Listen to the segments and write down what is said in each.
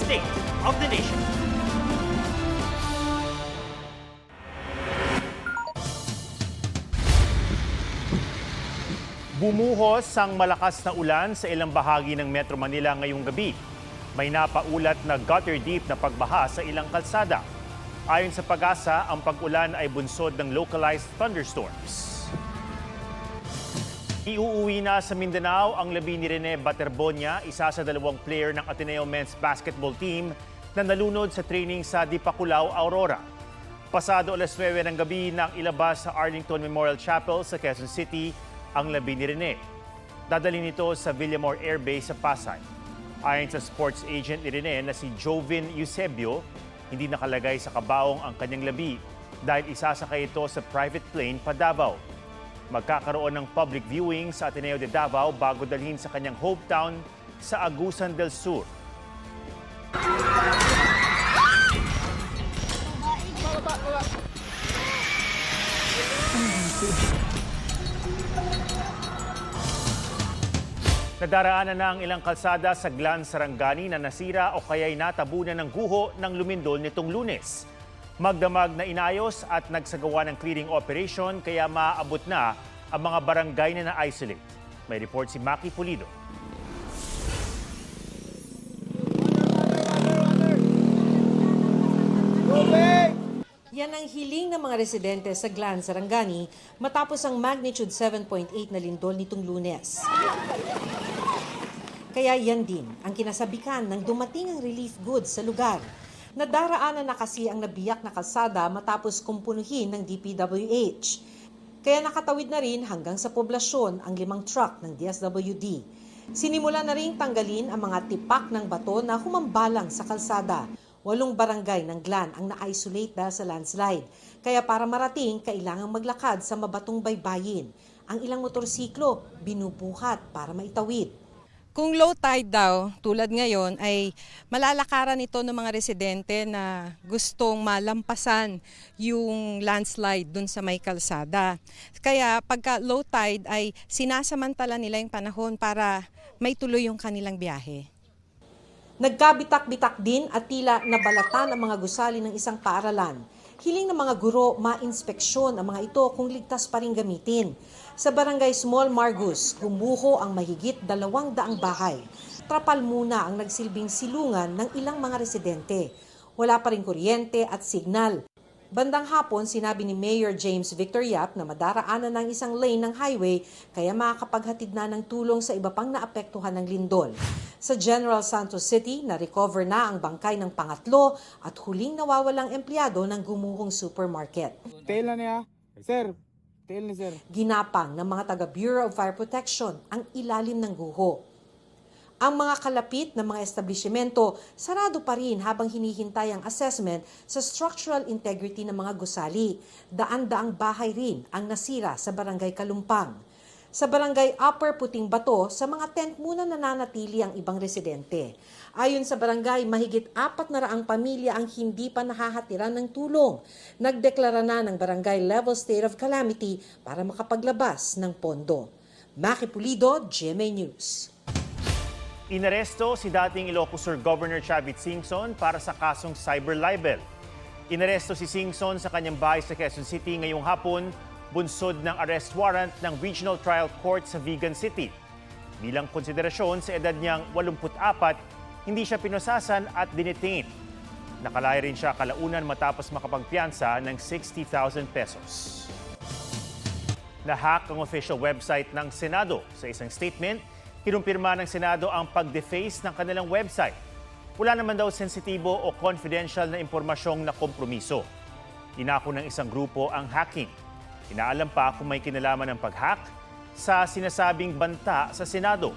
State of the Nation. Bumuhos ang malakas na ulan sa ilang bahagi ng Metro Manila ngayong gabi. May napaulat na gutter deep na pagbaha sa ilang kalsada. Ayon sa Pag-asa, ang pag-ulan ay bunsod ng localized thunderstorms. Iuuwi na sa Mindanao ang labi ni Rene Baterbonia, isa sa 2 player ng Ateneo Men's Basketball Team na nalunod sa training sa Dipakulaw, Aurora. Pasado alas 9 ng gabi nang ilabas sa Arlington Memorial Chapel sa Quezon City ang labi ni Rene. Dadalhin nito sa Villamor Air Base sa Pasay. Ayon sa sports agent ni Rene na si Jovin Eusebio, hindi nakalagay sa kabaong ang kanyang labi dahil isasakay ito sa private plane pa Davao. Magkakaroon ng public viewing sa Ateneo de Davao bago dalhin sa kanyang hometown sa Agusan del Sur. Nadaraanan na ang ilang kalsada sa Glan, Sarangani na nasira o kaya'y natabunan ng guho ng lumindol nitong Lunes. Magdamag na inayos at nagsagawa ng clearing operation kaya maaabot na ang mga barangay na na-isolate. May report si Maki Pulido. Yan ang hiling ng mga residente sa Glan, Sarangani matapos ang magnitude 7.8 na lindol nitong Lunes. Kaya yan din ang kinasabikan ng dumating ang relief goods sa lugar. Nadaraanan na kasi ang nabiyak na kalsada matapos kumpunuhin ng DPWH. Kaya nakatawid na rin hanggang sa poblasyon ang 5 truck ng DSWD. Sinimula na rin tanggalin ang mga tipak ng bato na humambalang sa kalsada. 8 barangay ng Glan ang na-isolate dahil sa landslide. Kaya para marating, kailangang maglakad sa mabatong baybayin. Ang ilang motorsiklo, binubuhat para maitawid. Kung low tide daw, tulad ngayon, ay malalakaran ito ng mga residente na gustong malampasan yung landslide dun sa may kalsada. Kaya pagka low tide ay sinasamantala nila yung panahon para may tuloy yung kanilang biyahe. Nagkabitak-bitak din at tila nabalatan ang mga gusali ng isang paaralan. Hiling ng mga guro ma-inspeksyon ang mga ito kung ligtas pa rin gamitin. Sa barangay Small Margus, gumuho ang mahigit 200 bahay. Trapal muna ang nagsilbing silungan ng ilang mga residente. Wala pa rin kuryente at signal. Bandang hapon, sinabi ni Mayor James Victor Yap na madaraanan ng isang lane ng highway kaya makakapaghatid na ng tulong sa iba pang naapektuhan ng lindol. Sa General Santos City, na-recover na ang bangkay ng pangatlo at huling nawawalang empleyado ng gumuhong supermarket. Tail na niya. Sir, tail ni sir. Ginapang ng mga taga Bureau of Fire Protection ang ilalim ng guho. Ang mga kalapit ng mga establishmento sarado pa rin habang hinihintay ang assessment sa structural integrity ng mga gusali. Daan-daang bahay rin ang nasira sa Barangay Kalumpang. Sa Barangay Upper Puting Bato, sa mga tent muna nananatili ang ibang residente. Ayon sa barangay, mahigit 400 pamilya ang hindi pa nahahatiran ng tulong. Nagdeklara na ng Barangay Level State of Calamity para makapaglabas ng pondo. Maki Pulido, GMA News. Inaresto si dating Ilocos Sur Governor Chavit Singson para sa kasong cyber libel. Inaresto si Singson sa kanyang bahay sa Quezon City ngayong hapon, bunsod ng arrest warrant ng Regional Trial Court sa Vigan City. Bilang konsiderasyon sa edad niyang 84, hindi siya pinusasan at dinetain. Nakalaya rin siya kalaunan matapos makapagpiyansa ng 60,000 pesos. Nahack ang official website ng Senado. Sa isang statement, kinumpirma ng Senado ang pag-deface ng kanilang website. Wala naman daw sensitibo o confidential na impormasyong nakompromiso. Inako ng isang grupo ang hacking. Inaalam pa kung may kinalaman ng pag-hack sa sinasabing banta sa Senado.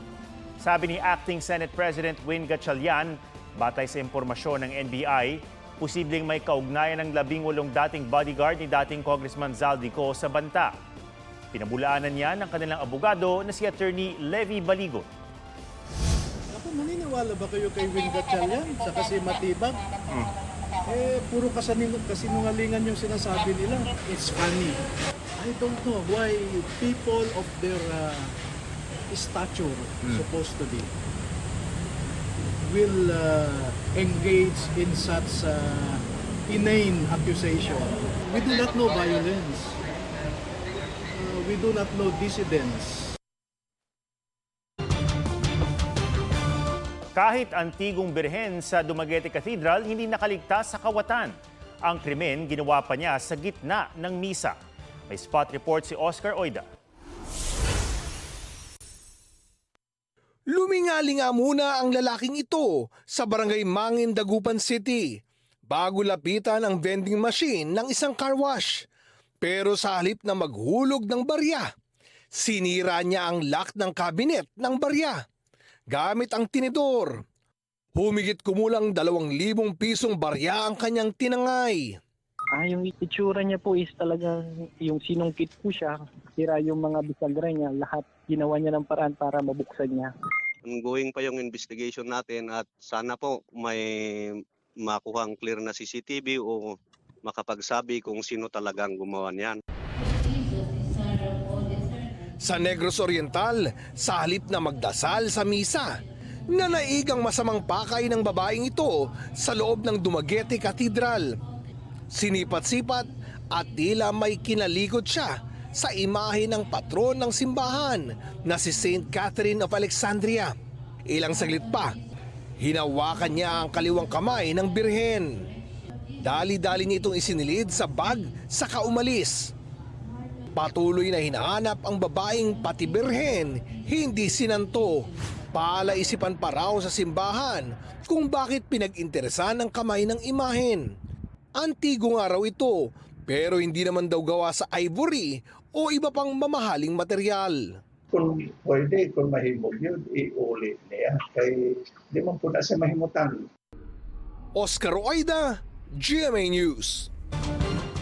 Sabi ni Acting Senate President Win Gatchalian, batay sa impormasyon ng NBI, posibleng may kaugnayan ng 18 dating bodyguard ni dating Congressman Zaldico sa banta. Pinabulaanan niya ng kanilang abogado na si Attorney Levi Baligo. Ako, maniniwala ba kayo kay Win Gatchalian sa kasi matibag? Puro kasinungalingan yung sinasabi nila. It's funny. I don't know why people of their stature supposed to be will engage in such inane accusation. We do not know violence. We do not know dissidence. Kahit antigong birhen sa Dumaguete Cathedral, hindi nakaligtas sa kawatan. Ang krimen ginawa pa niya sa gitna ng misa. May spot report si Oscar Oida. Luminga-linga muna ang lalaking ito sa barangay Mangin, Dagupan City bago lapitan ang vending machine ng isang car wash. Pero sa halip na maghulog ng barya, sinira niya ang lock ng kabinet ng barya gamit ang tinidor. Humigit kumulang 2,000 pisong barya ang kanyang tinangay. Yung itsura niya po is talagang yung sinungkit po siya, sira yung mga bisagra niya, lahat ginawa niya ng paraan para mabuksan niya. Ongoing pa yung investigation natin at sana po may makuhang clear na CCTV o makapagsabi kung sino talagang gumawa niyan. Sa Negros Oriental, sa halip na magdasal sa misa, nanaig ang masamang pakay ng babaeng ito sa loob ng Dumaguete Cathedral. Sinipat-sipat at tila may kinalikot siya sa imahe ng patron ng simbahan na si Saint Catherine of Alexandria. Ilang saglit pa, hinawakan niya ang kaliwang kamay ng birhen. Dali-dali niya itong isinilid sa bag saka umalis. Patuloy na hinahanap ang babaeng pati birhen, hindi sinanto. Palaisipan pa raw sa simbahan kung bakit pinag-interesan ang kamay ng imahen. Antigo nga raw ito, pero hindi naman daw gawa sa ivory o iba pang mamahaling material. Kung pwede, kung mahimog yun, iulit niya. Kaya di man po na siya mahimutan. Oscar Oida, GMA News.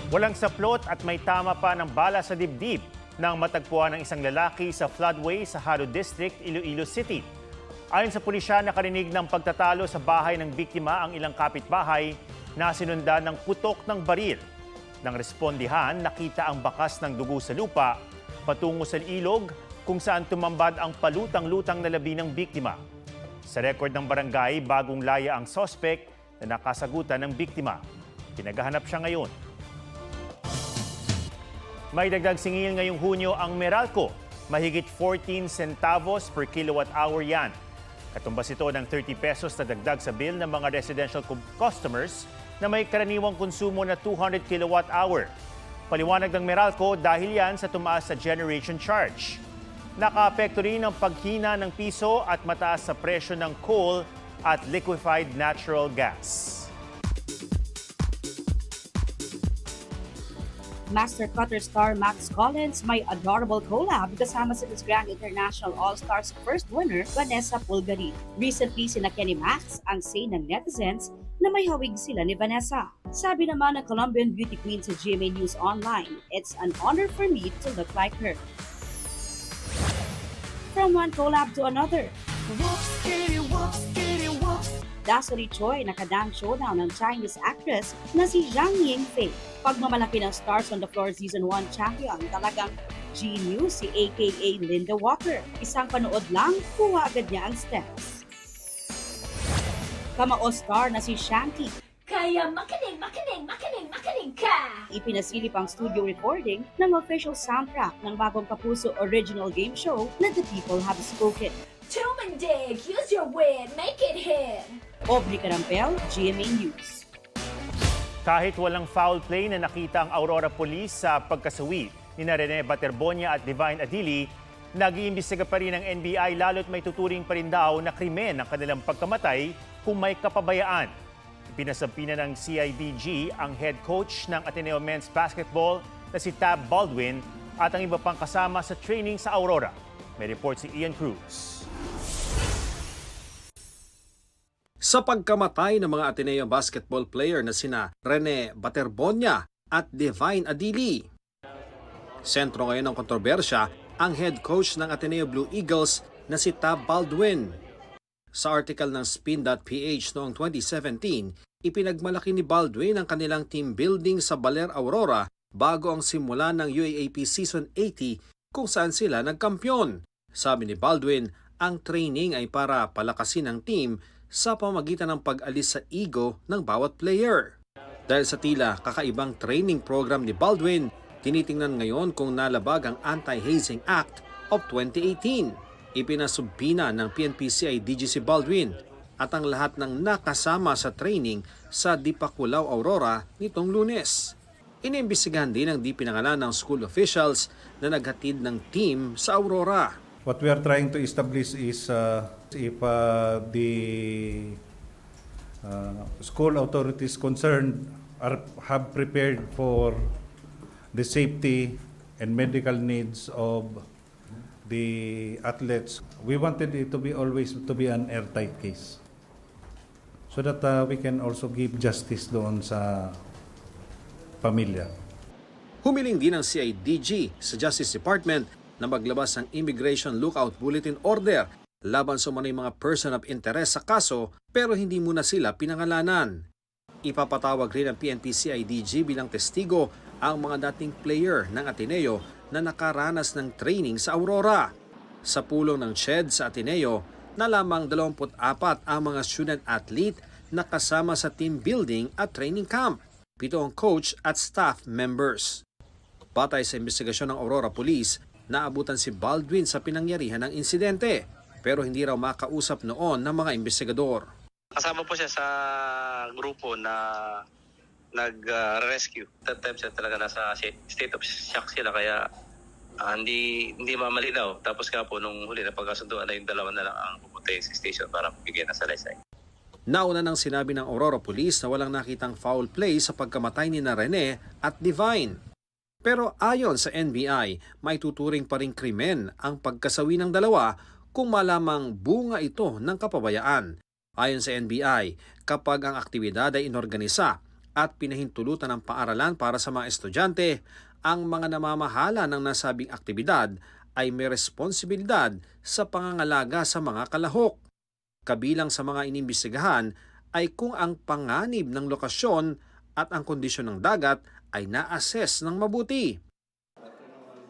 Walang saplot at may tama pa ng bala sa dibdib nang matagpuan ng isang lalaki sa floodway sa Haro District, Iloilo City. Ayon sa pulisya, nakarinig ng pagtatalo sa bahay ng biktima ang ilang kapitbahay na sinundan ng putok ng baril. Nang respondihan, nakita ang bakas ng dugo sa lupa patungo sa ilog kung saan tumambad ang palutang-lutang na labi ng biktima. Sa rekord ng barangay, bagong laya ang sospek na nakasagutan ng biktima. Pinaghahanap siya ngayon. May dagdag singil ngayong Hunyo ang Meralco. Mahigit 14 centavos per kilowatt hour yan. Katumbas ito ng 30 pesos na dagdag sa bill ng mga residential customers na may karaniwang konsumo na 200 kilowatt hour. Paliwanag ng Meralco dahil yan sa tumaas sa generation charge. Nakaapekto rin ang paghina ng piso at mataas sa presyo ng coal at liquefied natural gas. Master Cutter star Max Collins may adorable collab kasama sa Miss Grand International All-Stars first winner Vanessa Pulgari. Recently, sina Kenny Max ang say ng netizens na may hawig sila ni Vanessa. Sabi naman ng Colombian beauty queen sa GMA News Online, "It's an honor for me to look like her." From one collab to another, Dasuri Choi nakadang showdown ng Chinese actress na si Zhang Yingfei. Pagmamalaki ng Stars on the Floor Season 1 champion, talagang genius si aka Linda Walker. Isang panood lang, kuha agad niya ang steps. Kamao star na si Shanti. Kaya makinig ka! Ipinasilip ang studio recording ng official soundtrack ng bagong Kapuso original game show na The People Have Spoken. Tumandig! Use your wit! Make it hit! Aubrey Carampel, GMA News. Kahit walang foul play na nakita ang Aurora Police sa pagkasawi ni Rene Baterbonia at Divine Adili, nag-iimbestiga pa rin ang NBI lalo't may tuturing pa rin daw na krimen ang kanilang pagkamatay kung may kapabayaan. Pinasampina ng CIDG ang head coach ng Ateneo Men's Basketball na si Tab Baldwin at ang iba pang kasama sa training sa Aurora. May report si Ian Cruz. Sa pagkamatay ng mga Ateneo basketball player na sina Rene Baterbonia at Divine Adili, sentro ngayon ng kontrobersya ang head coach ng Ateneo Blue Eagles na si Tab Baldwin. Sa article ng Spin.ph noong 2017, ipinagmalaki ni Baldwin ang kanilang team building sa Baler, Aurora bago ang simula ng UAAP Season 80 kung saan sila nagkampyon. Sabi ni Baldwin, ang training ay para palakasin ang team sa pamagitan ng pag-alis sa ego ng bawat player. Dahil sa tila kakaibang training program ni Baldwin, tinitingnan ngayon kung nalabag ang Anti-Hazing Act of 2018. Ipinasubbina ng PNP-CIDG si Baldwin at ang lahat ng nakasama sa training sa Dipakulaw, Aurora nitong Lunes. Iniimbestigahan din ang di pinangalan ng school officials na naghatid ng team sa Aurora. What we are trying to establish is if the school authorities concerned have prepared for the safety and medical needs of the athletes. We wanted it to be always to be an airtight case so that we can also give justice doon sa pamilya. Humiling din ang CIDG sa Justice Department na maglabas ng Immigration Lookout Bulletin Order laban sa mga person of interest sa kaso pero hindi muna sila pinangalanan. Ipapatawag rin ng PNP-CIDG bilang testigo ang mga dating player ng Ateneo na nakaranas ng training sa Aurora. Sa pulong ng CHED sa Ateneo, na lamang 24 ang mga student athlete na kasama sa team building at training camp. 7 ang coach at staff members. Batay sa investigasyon ng Aurora Police, naabutan si Baldwin sa pinangyarihan ng insidente pero hindi raw makausap noon ng mga investigador. Kasama po siya sa grupo na nag-rescue. That time siya talaga nasa state of shock sila kaya hindi mamalinaw. Tapos nga po nung huli na pagkasunduan na yung dalawa na lang ang pupunta sa station para bigyan ng salaysay. Nauna nang sinabi ng Aurora Police na walang nakitang foul play sa pagkamatay ni Rene at Divine. Pero ayon sa NBI, may tuturing pa ring krimen ang pagkasawi ng dalawa kung malamang bunga ito ng kapabayaan. Ayon sa NBI, kapag ang aktibidad ay inorganisa at pinahintulutan ng paaralan para sa mga estudyante, ang mga namamahala ng nasabing aktibidad ay may responsibilidad sa pangangalaga sa mga kalahok. Kabilang sa mga inimbestigahan ay kung ang panganib ng lokasyon at ang kondisyon ng dagat ay na-assess ng mabuti.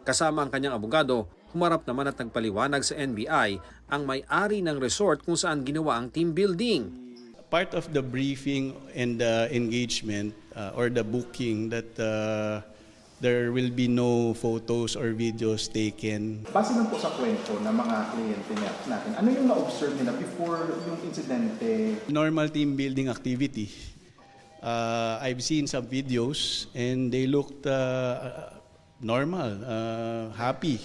Kasama ang kanyang abogado, humarap naman at nagpaliwanag sa NBI ang may-ari ng resort kung saan ginawa ang team building. Part of the briefing and the engagement or the booking that there will be no photos or videos taken. Base lang po sa kwento ng mga kliyente natin, ano yung na-observe nila before yung insidente? Normal team building activity. I've seen some videos and they looked normal, happy.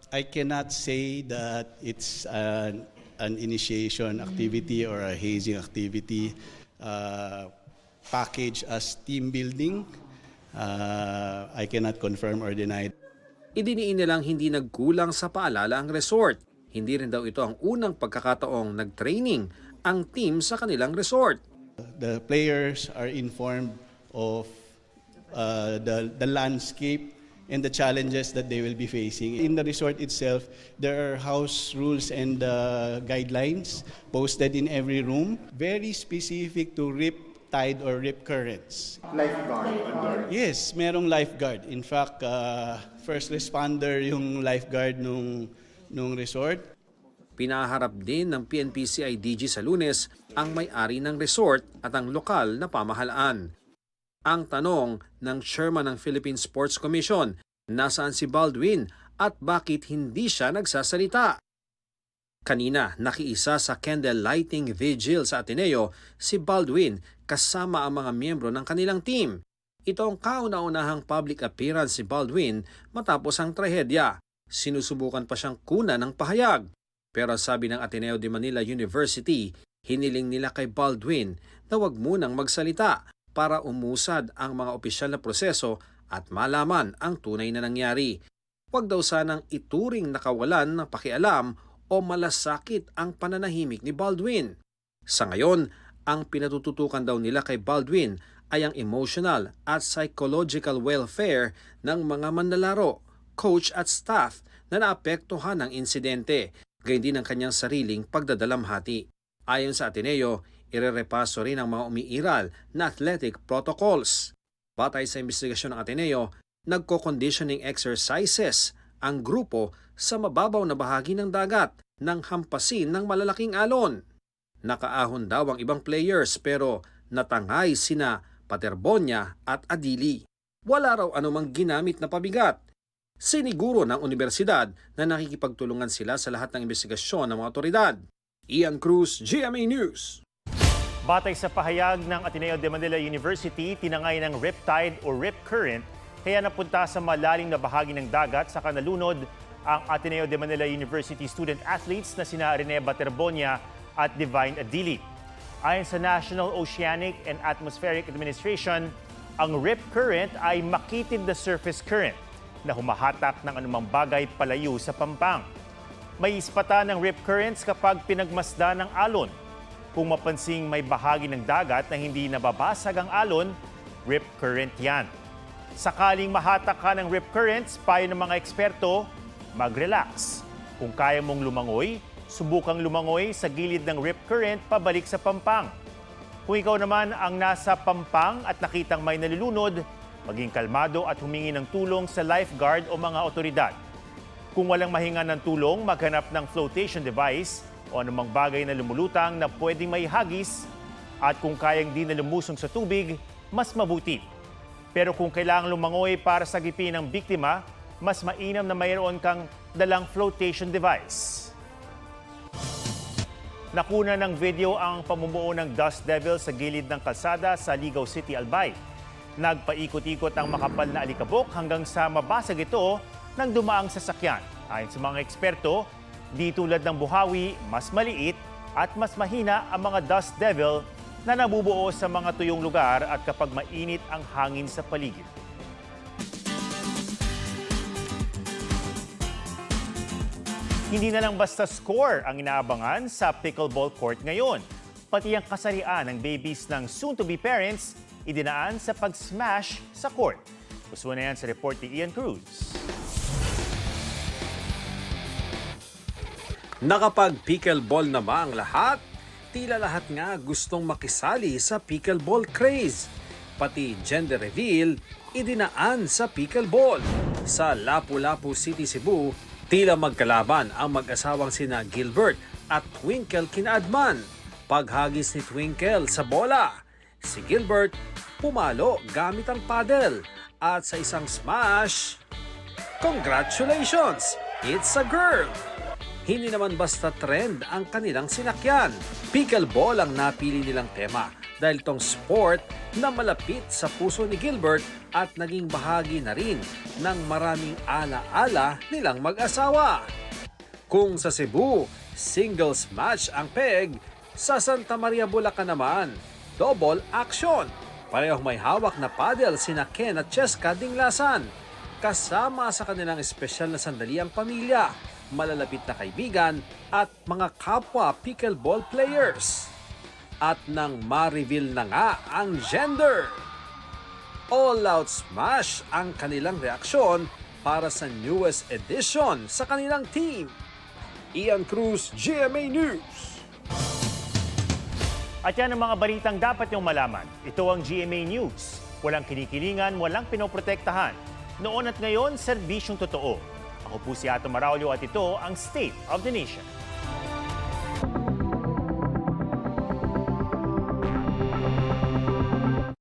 I cannot say that it's an initiation activity or a hazing activity packaged as team building. I cannot confirm or deny. Idiniin nilang hindi nagkulang sa paalala ang resort. Hindi rin daw ito ang unang pagkakataong nag-training ang team sa kanilang resort. The players are informed of the landscape and the challenges that they will be facing. In the resort itself, there are house rules and guidelines posted in every room, very specific to tide or rip currents. Lifeguard? Yes, merong lifeguard. In fact, first responder yung lifeguard nung resort. Pinaharap din ng PNP-CIDG sa Lunes ang may-ari ng resort at ang lokal na pamahalaan. Ang tanong ng chairman ng Philippine Sports Commission, nasaan si Baldwin at bakit hindi siya nagsasalita? Kanina, nakiisa sa candle lighting vigil sa Ateneo si Baldwin kasama ang mga miyembro ng kanilang team. Ito ang kauna-unahang public appearance si Baldwin matapos ang trahedya. Sinusubukan pa siyang kunan ng pahayag. Pero sabi ng Ateneo de Manila University, hiniling nila kay Baldwin na wag munang magsalita para umusad ang mga opisyal na proseso at malaman ang tunay na nangyari. Wag daw sanang ituring nakawalan ng pakialam o malasakit ang pananahimik ni Baldwin. Sa ngayon, ang pinatututukan daw nila kay Baldwin ay ang emotional at psychological welfare ng mga manlalaro, coach at staff na naapektuhan ng insidente, gayon din ang kanyang sariling pagdadalamhati. Ayon sa Ateneo, irerepaso rin ang mga umiiral na athletic protocols. Batay sa investigasyon ng Ateneo, nagko-conditioning exercises ang grupo sa mababaw na bahagi ng dagat nang hampasin ng malalaking alon. Nakaahon daw ang ibang players pero natangay sina Baterbonia at Adili. Wala raw anumang ginamit na pabigat. Siniguro ng universidad na nakikipagtulungan sila sa lahat ng investigasyon ng mga otoridad. Ian Cruz, GMA News. Batay sa pahayag ng Ateneo de Manila University, tinangay ng riptide o rip current kaya napunta sa malalim na bahagi ng dagat sa kanalunod ang Ateneo de Manila University student athletes na sina Rene Baterbonia at Divine Adili. Ayon sa National Oceanic and Atmospheric Administration, ang rip current ay makitid na surface current na humahatak ng anumang bagay palayo sa pampang. May ispata ng rip currents kapag pinagmasdan ng alon. Kung mapansing may bahagi ng dagat na hindi nababasag ang alon, rip current yan. Sakaling mahatak ka ng rip currents, payo ng mga eksperto, mag-relax. Kung kaya mong lumangoy, subukang lumangoy sa gilid ng rip current pabalik sa pampang. Kung ikaw naman ang nasa pampang at nakitang may nalulunod, maging kalmado at humingi ng tulong sa lifeguard o mga otoridad. Kung walang mahinga ng tulong, maghanap ng flotation device o anumang bagay na lumulutang na pwedeng may hagis, at kung kayang di na lumusong sa tubig, mas mabuti. Pero kung kailangang lumangoy para sagipin ang biktima, mas mainam na mayroon kang dalang flotation device. Nakuna ng video ang pamumuo ng Dust Devil sa gilid ng kalsada sa Ligaw City, Albay. Nagpaikot-ikot ang makapal na alikabok hanggang sa mabasag ito ng dumaang sasakyan. Ayon sa mga eksperto, di tulad ng buhawi, mas maliit at mas mahina ang mga Dust Devil na nabubuo sa mga tuyong lugar at kapag mainit ang hangin sa paligid. Hindi na lang basta score ang inaabangan sa pickleball court ngayon. Pati ang kasarian ng babies ng soon-to-be parents, idinaan sa pag-smash sa court. Gusto na yan sa report ni Ian Cruz. Nakapag-pickleball na ba ang lahat? Tila lahat nga gustong makisali sa pickleball craze. Pati gender reveal, idinaan sa pickleball. Sa Lapu-Lapu City, Cebu, tila magkalaban ang mag-asawang sina Gilbert at Twinkle Kinaadman. Paghagis ni Twinkle sa bola, si Gilbert pumalo gamit ang paddle at sa isang smash, congratulations! It's a girl! Hindi naman basta trend ang kanilang sinakyan. Pickleball ang napili nilang tema dahil itong sport na malapit sa puso ni Gilbert at naging bahagi na rin ng maraming ala-ala nilang mag-asawa. Kung sa Cebu, singles match ang peg, sa Santa Maria, Bulacan naman, double action. Parehong may hawak na paddle sina Ken at Cheska Dinglasan. Kasama sa kanilang espesyal na sandali ang pamilya, malalapit na kaibigan at mga kapwa pickleball players. At nang ma-reveal na nga ang gender, all-out smash ang kanilang reaksyon para sa newest edition sa kanilang team. Ian Cruz, GMA News. At yan ang mga balitang dapat niyong malaman. Ito ang GMA News. Walang kinikilingan, walang pinoprotektahan. Noon at ngayon, serbisyong totoo. Ako po si Ato Maraulio at ito ang State of the Nation.